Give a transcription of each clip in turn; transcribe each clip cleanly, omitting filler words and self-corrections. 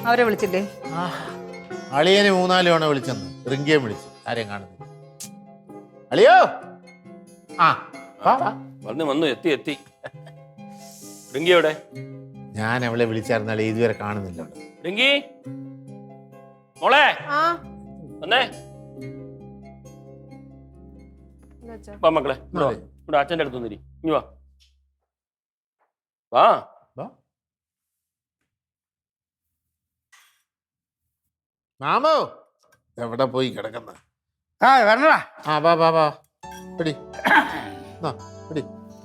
അവരെ വിളിച്ചില്ലേ? അളിയനെ 3-4 തവണ വിളിച്ചെന്ന്. റിങ്കിയെ വിളിച്ചു, ആരെയും കാണുന്നില്ല. അളിയോ വന്നു എത്തി. റിങ്കി എവിടെ? ഞാൻ അവളെ വിളിച്ചായിരുന്നു, അളിയ ഇതുവരെ കാണുന്നില്ല. റിങ്കി മോളെ വന്നേ. വാ മക്കളെ, ഇവിടെ അച്ഛൻ്റെ അടുത്ത് വന്നിരി. ഇനി വാ. മാമോ എവിടെ പോയി കിടക്കുന്ന?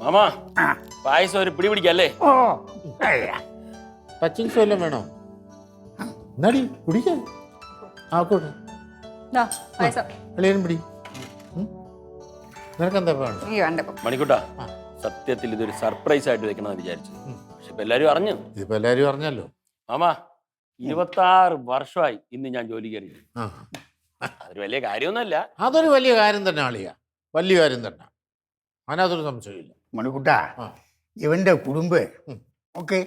മാമാ പായസം ഒരു പിടി പിടിക്കല്ലേ? ടച്ചിങ്സ് വല്ലതും വേണോ? എന്നാടി കുടിക്കാൻ ആക്കോട്ടെ. അളിയനും പിടി. നിനക്കെന്താ വേണം? മണിക്കൂട്ടാ, സത്യത്തിൽ ഇതൊരു സർപ്രൈസ് ആയിട്ട് വെക്കണമെന്ന് വിചാരിച്ചു. പക്ഷെ ഇപ്പൊ എല്ലാരും അറിഞ്ഞു. ഇതിപ്പോ എല്ലാരും അറിഞ്ഞല്ലോ. മാമാ 26 വർഷമായി ഇന്ന് ഞാൻ ജോലി കയറി. അതൊരു വലിയ കാര്യമൊന്നുമല്ല. അതൊരു വലിയ കാര്യം തന്നെ അളിയ, വലിയ കാര്യം തന്നെ. അതിനകത്തൊരു സംശയമില്ല. മണിക്കുട്ട, ഇവന്റെ കുടുംബം ഒക്കെ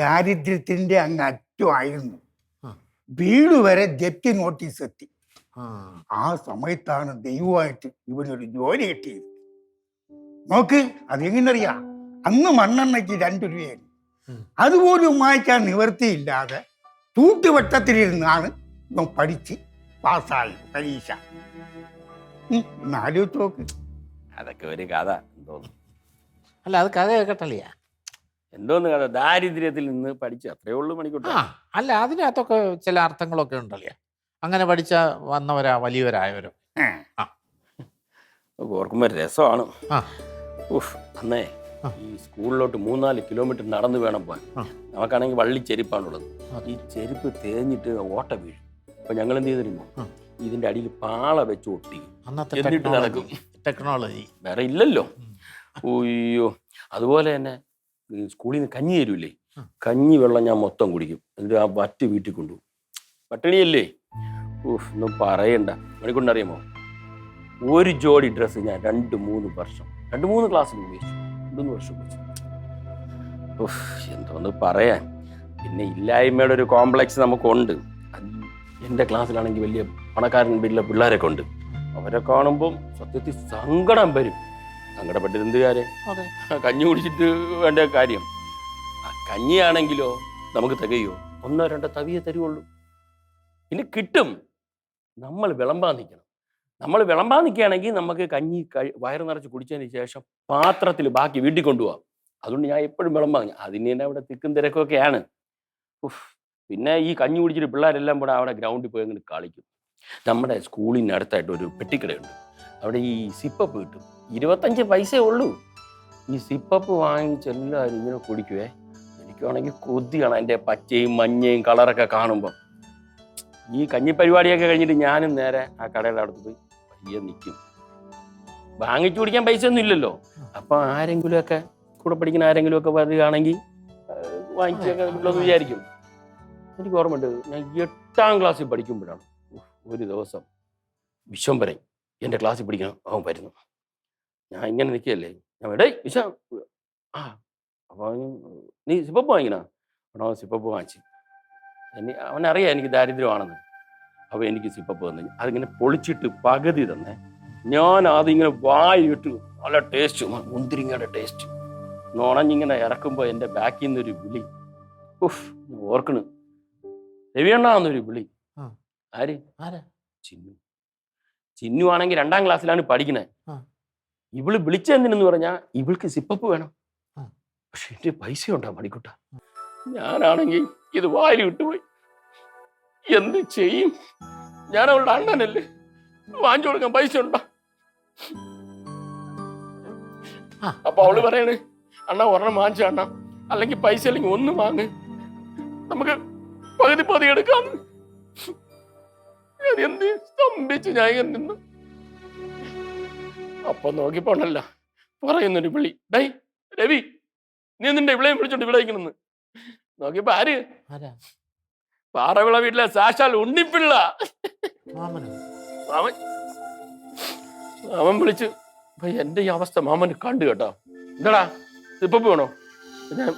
ദാരിദ്ര്യത്തിന്റെ അങ്ങ് അറ്റമായിരുന്നു. വീട് വരെ ജപ്തി നോട്ടീസ് എത്തി. ആ സമയത്താണ് ദൈവമായിട്ട് ഇവനൊരു ജോലി കിട്ടിയത്. നോക്ക്, അതെങ്ങനറിയാം, അന്ന് മണ്ണെണ്ണയ്ക്ക് 2 രൂപയായിരുന്നു. അതുപോലും വായിക്കാൻ നിവൃത്തിയില്ലാതെ തൂട്ടുവട്ടത്തിലിരുന്നാണ് ഇവൻ പഠിച്ച് പാസ്സായി പരീക്ഷ. ആലോചിച്ച് നോക്ക്. അതൊക്കെ ഒരു കഥ. എന്തോന്ന് അല്ല, അത് കഥ കേൾക്കട്ടളിയാ. എന്തോന്ന് കഥ? ദാരിദ്ര്യത്തിൽ നിന്ന് പഠിച്ചു, അത്രേ ഉള്ളൂ മണിക്കൂട്ട. അല്ല, അതിനകത്തൊക്കെ ചില അർത്ഥങ്ങളൊക്കെ ഉണ്ടല്ലേ. അങ്ങനെ പഠിച്ച വന്നവരാ വലിയവരായവരോ. ഓർക്കുമ്പോ രസമാണ്. അന്നേ ഈ സ്കൂളിലോട്ട് 3-4 കിലോമീറ്റർ നടന്നു വേണം പോകാൻ. നമുക്കാണെങ്കിൽ വള്ളി ചെരുപ്പാണുള്ളത്. ഈ ചെരുപ്പ് തേഞ്ഞിട്ട് ഓട്ട വീഴും. അപ്പൊ ഞങ്ങൾ എന്ത് ചെയ്തിരുന്നു, ഇതിന്റെ അടിയിൽ പാള വെച്ച് ഒട്ടി എന്നിട്ട് നടക്കും. ടെക്നോളജി വേറെ ഇല്ലല്ലോ. ഓയ്യോ, അതുപോലെ തന്നെ സ്കൂളിൽ നിന്ന് കഞ്ഞി തരൂല്ലേ, കഞ്ഞി വെള്ളം ഞാൻ മൊത്തം കുടിക്കും. എന്നിട്ട് ആ വറ്റ് വീട്ടിൽ കൊണ്ടുപോകും. പട്ടിണിയല്ലേ, ഒന്നും പറയണ്ട. മണിക്കൊണ്ടറിയാമോ, ഒരു ജോഡി ഡ്രസ്സ് ഞാൻ 2-3 വർഷം 2-3 ക്ലാസ്സിൽ ഉപയോഗിച്ചു. 2 വർഷം ഉപയോഗിച്ചു. എന്തോന്ന് പറയാൻ. പിന്നെ ഇല്ലായ്മയുടെ ഒരു കോംപ്ലക്സ് നമുക്കുണ്ട്. എൻ്റെ ക്ലാസ്സിലാണെങ്കിൽ വലിയ പണക്കാരൻ വീട്ടിലെ പിള്ളേരൊക്കെ ഉണ്ട്. അവരെ കാണുമ്പം സത്യത്തിൽ സങ്കടം വരും. സങ്കടപ്പെട്ടിട്ട് എന്ത് കാര്യം? കഞ്ഞി കുടിച്ചിട്ട് വേണ്ട കാര്യം. ആ കഞ്ഞിയാണെങ്കിലോ നമുക്ക് തികയോ? 1-2 തവിയെ തരുവുള്ളൂ. പിന്നെ കിട്ടും. നമ്മൾ വിളമ്പാൻ നിൽക്കണം. നമ്മൾ വിളമ്പാൻ നിൽക്കുകയാണെങ്കിൽ നമുക്ക് കഞ്ഞി വയറ് നിറച്ച് കുടിച്ചതിന് ശേഷം പാത്രത്തിൽ ബാക്കി വീട്ടിൽ കൊണ്ടുപോകാം. അതുകൊണ്ട് ഞാൻ എപ്പോഴും വിളമ്പാൻ. അതിന് തന്നെ അവിടെ തിക്കും തിരക്കൊക്കെയാണ്. പിന്നെ ഈ കഞ്ഞി കുടിച്ചിട്ട് പിള്ളേരെല്ലാം കൂടെ അവിടെ ഗ്രൗണ്ടിൽ പോയി അങ്ങനെ കളിക്കും. നമ്മുടെ സ്കൂളിന് അടുത്തായിട്ട് ഒരു പെട്ടിക്കടയുണ്ട്. അവിടെ ഈ സിപ്പപ്പ് കിട്ടും. 25 പൈസയേ ഉള്ളൂ. ഈ സിപ്പപ്പ് വാങ്ങിച്ചെല്ലാവരും ഇങ്ങനെ കുടിക്കുവേ. എനിക്കാണെങ്കിൽ കൊതിയാണ് അതിൻ്റെ പച്ചയും മഞ്ഞയും കളറൊക്കെ കാണുമ്പോൾ. ഈ കഞ്ഞി പരിപാടിയൊക്കെ കഴിഞ്ഞിട്ട് ഞാനും നേരെ ആ കടയുടെ അടുത്ത് പോയി പയ്യെ നിൽക്കും. വാങ്ങിച്ചു കുടിക്കാൻ പൈസ ഒന്നും ഇല്ലല്ലോ. അപ്പം ആരെങ്കിലുമൊക്കെ കൂടെ പഠിക്കുന്ന ആരെങ്കിലുമൊക്കെ വരികയാണെങ്കിൽ വാങ്ങിച്ചൊക്കെ ഉള്ളതെന്ന് വിചാരിക്കും. എനിക്ക് ഓർമ്മയുണ്ട്, ഞാൻ 8ാം ക്ലാസ്സിൽ പഠിക്കുമ്പോഴാണ് ഒരു ദിവസം വിശ്വംഭരൻ എൻ്റെ ക്ലാസ്സിൽ പഠിക്കണം അവൻ വരുന്നു. ഞാൻ ഇങ്ങനെ നിൽക്കുകയല്ലേ, ഞാൻ വിശ അപ്പോൾ നീ സിപ്പപ്പ് വാങ്ങിക്കണ? അവനോ സിപ്പപ്പ് വാങ്ങിച്ചു. അവനറിയാം എനിക്ക് ദാരിദ്ര്യമാണെന്ന്. അപ്പോൾ എനിക്ക് സിപ്പപ്പ് തന്നു. അതിങ്ങനെ പൊളിച്ചിട്ട് പകുതി തന്നെ. ഞാൻ അതിങ്ങനെ വായിട്ട് നല്ല ടേസ്റ്റ്, മുന്തിരിങ്ങയുടെ ടേസ്റ്റ് നുണഞ്ഞിങ്ങനെ ഇറക്കുമ്പോൾ എൻ്റെ ബാക്കിൽ നിന്നൊരു വിളി. ഓർക്കണ്, രവിയണ്ണാന്നൊരു വിളി. ആര്? ചിന്നു. ചിന്നു ആണെങ്കിൽ 2ാം ക്ലാസ്സിലാണ് പഠിക്കണേ. ഇവള് വിളിച്ചെന്തിനെന്ന് പറഞ്ഞാൽ ഇവൾക്ക് സിപ്പപ്പ് വേണം. പക്ഷെ എൻ്റെ പൈസ ഉണ്ടാ മണിക്കുട്ട. ഞാനാണെങ്കിൽ ഇത് വാരി വിട്ടുപോയി. എന്ത് ചെയ്യും? ഞാൻ അവളുടെ അണ്ണനല്ലേ, വാങ്ങിച്ചു കൊടുക്കാൻ പൈസ ഉണ്ടോ? അപ്പൊ അവള് പറയണേ, അണ്ണ ഒരെണ്ണം വാങ്ങിച്ച അണ്ണ, അല്ലെങ്കിൽ പൈസ അല്ലെങ്കിൽ ഒന്ന് വാങ്ങ്, നമുക്ക് പകുതി എടുക്കാം. എന്ത് സ്തംഭിച്ച് ഞാൻ നിന്നു. അപ്പൊ നോക്കിപ്പോണ്ടല്ല പറയുന്നൊരു വിളി, ഡൈ രവി, നീ നിന്റെ ഇവിളെയും വിളിച്ചോണ്ട് ഇവിടെ ഇരിക്കണെന്ന്. നോക്കിയപ്പോ ആര്? പാറവിള വീട്ടിലെ സാക്ഷാൽ ഉണ്ണിപ്പിള്ള. അവൻ വിളിച്ചു. അപ്പൊ എന്റെ ഈ അവസ്ഥ മാമന് കണ്ടു കേട്ടോ. എന്താടാ സിപ്പപ്പ് വേണോ? ഞാൻ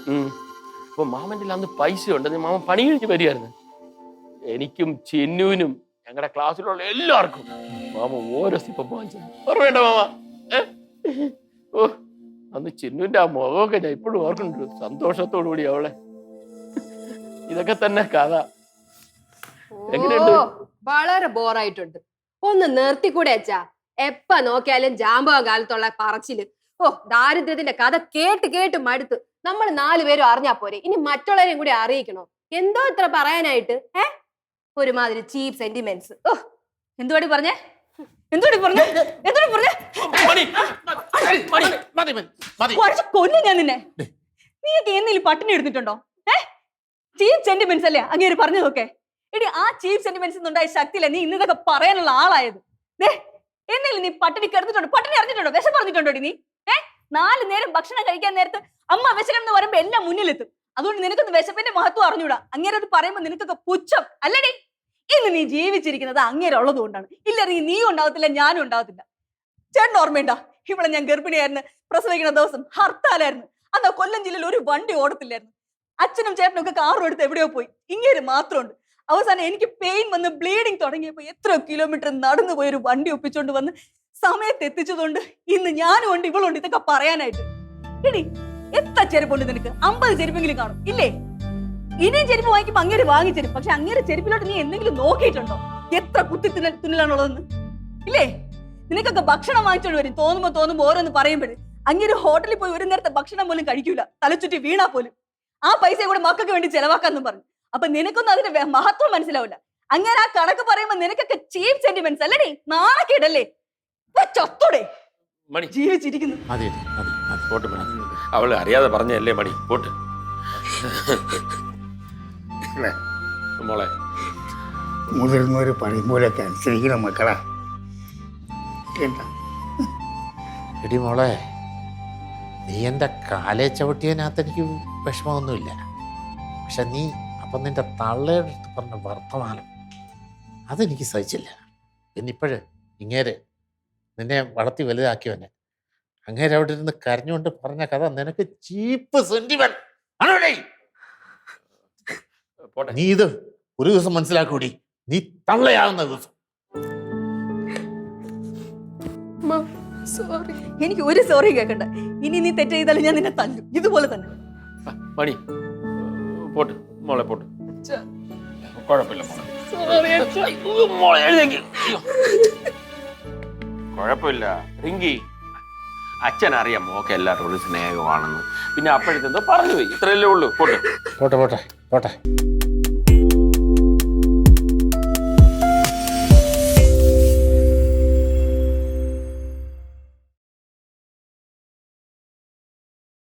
അപ്പൊ മാമന്റെ അന്ന് പൈസ ഉണ്ട്. മാമൻ പണി കഴിഞ്ഞ് വരികയായിരുന്നു. എനിക്കും ചിന്നുവിനും ഞങ്ങളുടെ ക്ലാസ്സിലുള്ള എല്ലാവർക്കും മാമ ഓരോ സിപ്പം വാങ്ങിച്ചു. ഓർമ്മയുണ്ടോ മാമ? ഓ, അന്ന് ചിന്നുവിന്റെ ആ മുഖമൊക്കെ ഞാൻ ഇപ്പോഴും ഓർക്കുന്നുണ്ട്, സന്തോഷത്തോടു കൂടി അവളെ. ഇതൊക്കെ തന്നെ കഥ. എങ്ങനെയുണ്ട്? വളരെ ബോറായിട്ടുണ്ട്. ഒന്ന് നിർത്തിക്കൂടെ അച്ഛാ? എപ്പ നോക്കിയാലും ജാമ്പവ കാലത്തുള്ള പറച്ചില്. ഓ, ദാരിദ്ര്യത്തിന്റെ കഥ കേട്ട് കേട്ട് മടുത്ത്. നമ്മൾ 4 പേരും അറിഞ്ഞാ പോരെ, ഇനി മറ്റുള്ളവരെയും കൂടി അറിയിക്കണോ? എന്തോ ഇത്ര പറയാനായിട്ട്? ഒരുമാതിരി ചീപ്പ് സെന്റിമെന്റ്സ്. ഓ, എന്തുവാടി പറഞ്ഞേ? കൊല്ലു ഞാൻ നിന്നെ. നീയൊക്കെ എന്തെങ്കിലും പട്ടിണി എടുത്തിട്ടുണ്ടോ? ചീപ്പ് സെന്റിമെന്റ്സ് അല്ലേ അങ്ങേര് പറഞ്ഞതൊക്കെ? എടി, ആ ചീപ്പ് സെന്റിമെന്റ്സ് ഉണ്ടായ ശക്തിയില്ല നീ ഇന്നതൊക്കെ പറയാനുള്ള ആളായത്. എന്തെങ്കിലും നീ പട്ടിണി കിടന്നിട്ടുണ്ടോ? പട്ടിണി അറിഞ്ഞിട്ടുണ്ടോ? വിശ പറഞ്ഞിട്ടുണ്ടോ നീ? 4 നേരം ഭക്ഷണം കഴിക്കാൻ നേരത്ത് അമ്മ വിശക്കണം എന്ന് പറയുമ്പോ എല്ലാം മുന്നിലെത്തും. അതുകൊണ്ട് നിനക്കൊന്ന് വിശപ്പിന്റെ മഹത്വം അറിഞ്ഞൂടാ. അങ്ങേരെ അത് പറയുമ്പോ നിനക്കൊക്കെ പുച്ഛം അല്ലടി. ഇന്ന് നീ ജീവിച്ചിരിക്കുന്നത് അങ്ങേരെ ഉള്ളത് കൊണ്ടാണ്. ഇല്ലെങ്കിൽ നീയും ഉണ്ടാവത്തില്ല, ഞാനും ഉണ്ടാവത്തില്ല. ചേട്ടൻ ഓർമ്മയുണ്ടോ? ഇവിടെ ഞാൻ ഗർഭിണിയായിരുന്നു, പ്രസവിക്കുന്ന ദിവസം ഹർത്താലായിരുന്നു. അന്ന് കൊല്ലം ജില്ലയിൽ ഒരു വണ്ടി ഓടത്തില്ലായിരുന്നു. അച്ഛനും ചേട്ടനും ഒക്കെ കാറും എടുത്ത് എവിടെയോ പോയി. ഇങ്ങേര് മാത്രമുണ്ട്. അവസാനം എനിക്ക് പെയിൻ വന്ന് ബ്ലീഡിങ് തുടങ്ങിയപ്പോ എത്ര കിലോമീറ്റർ നടന്നു പോയി ഒരു വണ്ടി ഒപ്പിച്ചോണ്ട് വന്ന് സമയത്ത് എത്തിച്ചതുകൊണ്ട് ഇന്ന് ഞാനും ഉണ്ട്, ഇവളുണ്ട് ഇതൊക്കെ പറയാനായിട്ട്. എടി, എത്ര ചെരുപ്പുണ്ട് നിനക്ക്? 50 ചെരുപ്പെങ്കിലും കാണും ഇല്ലേ? ഇനിയും ചെരുപ്പ് വാങ്ങിക്കുമ്പോ അങ്ങേര് വാങ്ങിച്ചേരും. പക്ഷെ അങ്ങേരെ ചെരുപ്പിലോട്ട് നീ എന്തെങ്കിലും നോക്കിയിട്ടുണ്ടോ? എത്ര കുത്തി തുന്നലാണുള്ളതെന്ന് ഇല്ലേ? നിനക്കൊക്കെ ഭക്ഷണം വാങ്ങിച്ചോണ്ട് വരും തോന്നുമ്പോ ഓരോന്ന് പറയുമ്പോഴേ. അങ്ങേര് ഹോട്ടലിൽ പോയി ഒരു നേരത്തെ ഭക്ഷണം പോലും കഴിക്കൂല, തലച്ചുറ്റി വീണാ പോലും. ആ പൈസ കൂടെ മക്കൾക്ക് വേണ്ടി ചെലവാക്കാന്നും പറഞ്ഞു. അപ്പൊ നിനക്കൊന്നും അതിന്റെ മഹത്വം മനസ്സിലാവില്ല. അങ്ങനെ ആ കണക്ക് പറയുമ്പോ നിനക്കൊക്കെ ചീപ്പ് സെന്റിമെന്റ്സ് അല്ലേ? നാണക്കേടല്ലേ? ചത്തോടെ ജീവിച്ചിരിക്കുന്നു. പോട്ട് മണി, അവള് അറിയാതെ പറഞ്ഞല്ലേ മണി. പോട്ട് മോളെ, മുതിർന്നവര് പറയുമ്പോലൊക്കെ അനുസരിക്കണം മക്കളാ. എന്താ എടി മോളെ, നീ എൻ്റെ കാലേ ചവിട്ടിയതിനകത്ത് എനിക്ക് വിഷമമൊന്നുമില്ല. പക്ഷെ നീ അപ്പം നിന്റെ തള്ളയുടെ അടുത്ത് പറഞ്ഞ വർത്തമാനം അതെനിക്ക് സഹിച്ചില്ല. എന്നിപ്പോഴ് ഇങ്ങേര് നിന്നെ വളർത്തി വലുതാക്കിയവനെ അങ്ങേരെ അവിടെ ഇരുന്ന് കരഞ്ഞുകൊണ്ട് പറഞ്ഞ കഥ നിനക്ക് ചീപ്പ് സെന്റിമെന്റ് ആണോടേ? നീ ഇത് ഒരു ദിവസം മനസ്സിലാക്കൂടി, നീ തള്ളയാകുന്ന ദിവസം. സോറി, എനിക്ക് ഒരു സോറി കേൾക്കണ്ട. ഇനി നീ തെറ്റ് ചെയ്താലും ഞാൻ നിന്നെ തല്ലും, ഇതുപോലെ തന്നെ. മണി പോട്ട് മോളെ, പോട്ട്. കുഴപ്പമില്ല മോളെ, കുഴപ്പമില്ല റിങ്കി. അച്ഛനറിയാം മോക്ക് എല്ലാവരോടും സ്നേഹമാണെന്ന്. പിന്നെ അപ്പോഴത്തെന്തോ പറഞ്ഞു പോയി, ഇത്രയല്ലേ ഉള്ളൂ. പോട്ടെ.